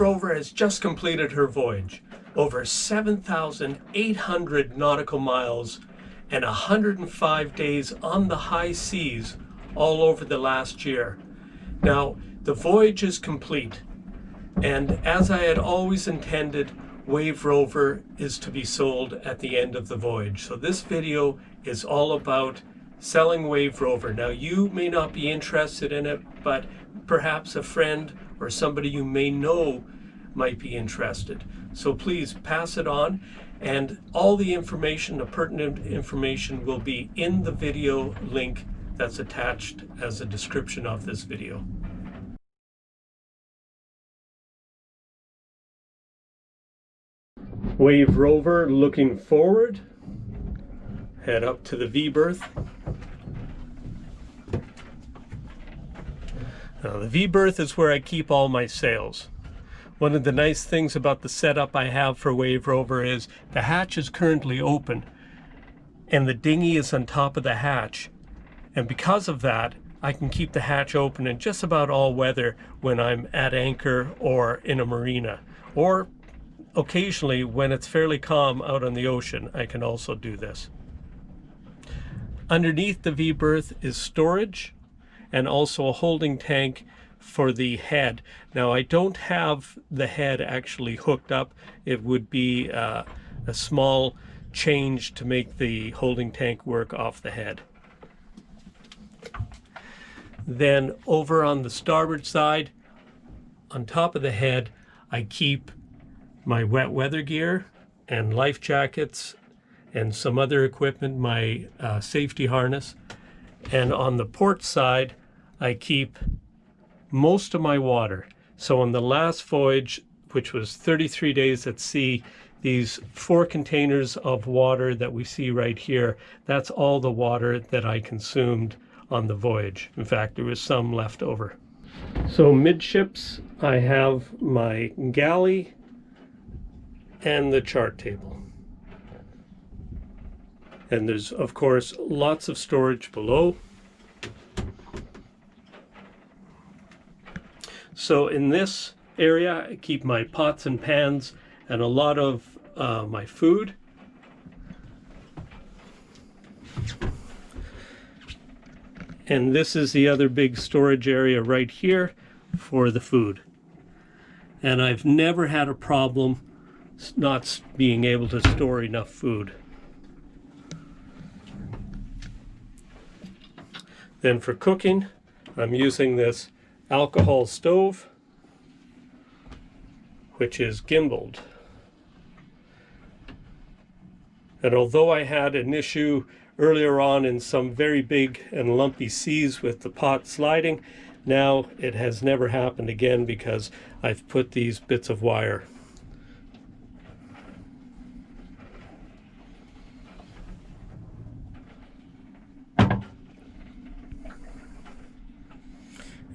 Wave Rover has just completed her voyage, over 7,800 nautical miles and 105 days on the high seas all over the last year. Now, the voyage is complete, and as I had always intended, Wave Rover is to be sold at the end of the voyage. So this video is all about selling Wave Rover. Now, you may not be interested in it, but perhaps a friend or somebody you may know might be interested. So please pass it on, and all the information, the pertinent information, will be in the video link that's attached as a description of this video. Wave Rover looking forward. Head up to the V-berth. Now, the V-berth is where I keep all my sails. One of the nice things about the setup I have for Wave Rover is the hatch is currently open and the dinghy is on top of the hatch. And because of that, I can keep the hatch open in just about all weather when I'm at anchor or in a marina. Or occasionally when it's fairly calm out on the ocean, I can also do this. Underneath the V-berth is storage and also a holding tank for the head. Now, I don't have the head actually hooked up. It would be a small change to make the holding tank work off the head. Then over on the starboard side, on top of the head, I keep my wet weather gear and life jackets and some other equipment, my safety harness. And on the port side, I keep most of my water. So on the last voyage, which was 33 days at sea, these 4 containers of water that we see right here, that's all the water that I consumed on the voyage. In fact, there was some left over. So midships, I have my galley and the chart table. And there's, of course, lots of storage below. So in this area, I keep my pots and pans and a lot of my food. And this is the other big storage area right here for the food. And I've never had a problem not being able to store enough food. Then for cooking, I'm using this alcohol stove, which is gimbaled. And although I had an issue earlier on in some very big and lumpy seas with the pot sliding, now it has never happened again because I've put these bits of wire.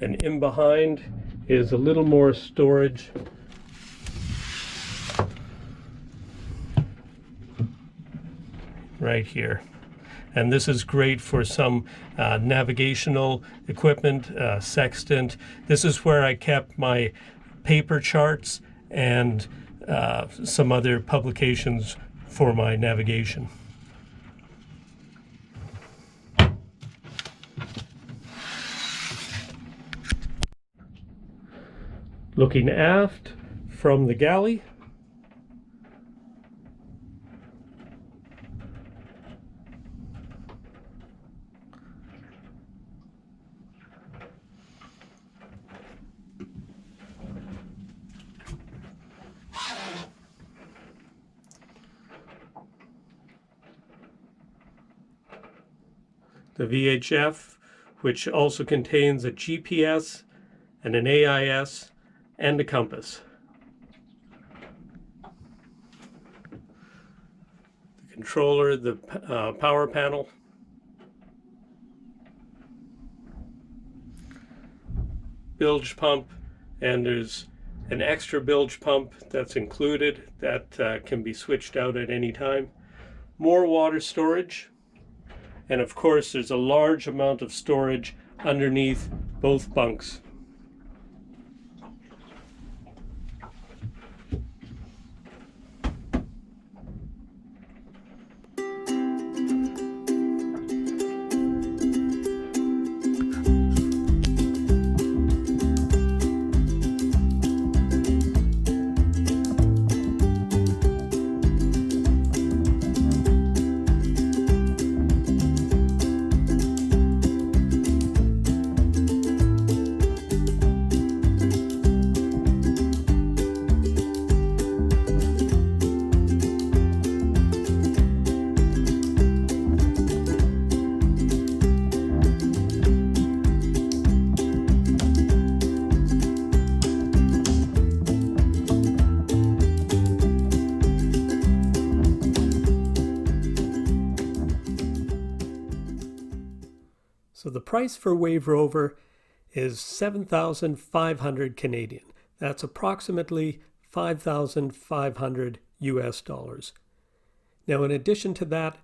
And in behind is a little more storage. Right here. And this is great for some navigational equipment, sextant. This is where I kept my paper charts and some other publications for my navigation. Looking aft from the galley, the VHF, which also contains a GPS and an AIS and a compass. The controller, the power panel. Bilge pump, and there's an extra bilge pump that's included that can be switched out at any time. More water storage, and of course there's a large amount of storage underneath both bunks. So the price for Wave Rover is 7,500 Canadian. That's approximately 5,500 US dollars. Now, in addition to that,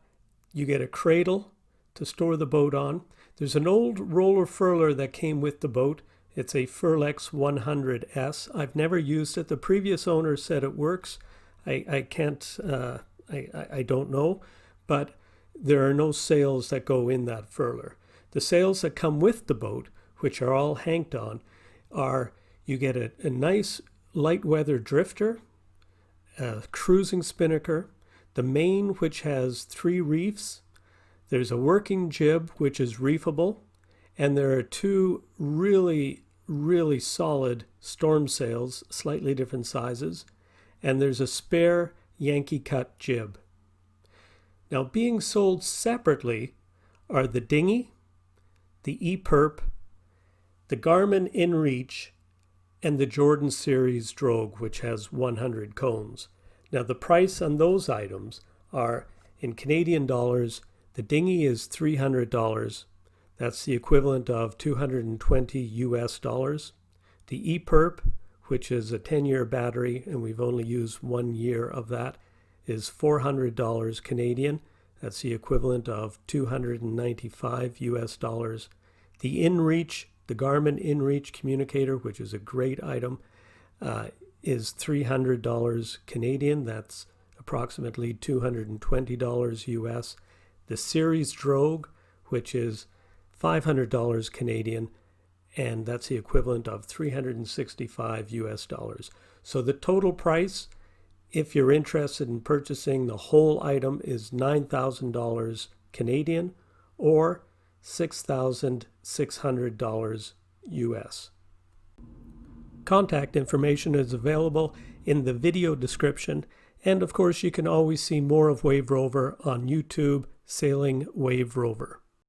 you get a cradle to store the boat on. There's an old roller furler that came with the boat. It's a Furlex 100S. I've never used it. The previous owner said it works. I don't know, but there are no sails that go in that furler. The sails that come with the boat, which are all hanked on, are you get a nice light weather drifter, a cruising spinnaker, the main, which has 3 reefs. There's a working jib, which is reefable, and there are 2 really, really solid storm sails, slightly different sizes, and there's a spare Yankee cut jib. Now, being sold separately are the dinghy, the E-Perp, the Garmin InReach, and the Jordan Series drogue, which has 100 cones. Now, the price on those items are, in Canadian dollars, the dinghy is $300. That's the equivalent of 220 US dollars. The E-Perp, which is a 10-year battery, and we've only used 1 year of that, is $400 Canadian. That's the equivalent of 295 US dollars. The InReach, the Garmin InReach communicator, which is a great item, is $300 Canadian. That's approximately $220 US. The Series drogue, which is $500 Canadian, and that's the equivalent of 365 US dollars. So the total price, if you're interested in purchasing the whole item, is $9,000 Canadian or $6,600 US. Contact information is available in the video description, and of course you can always see more of Wave Rover on YouTube, Sailing Wave Rover.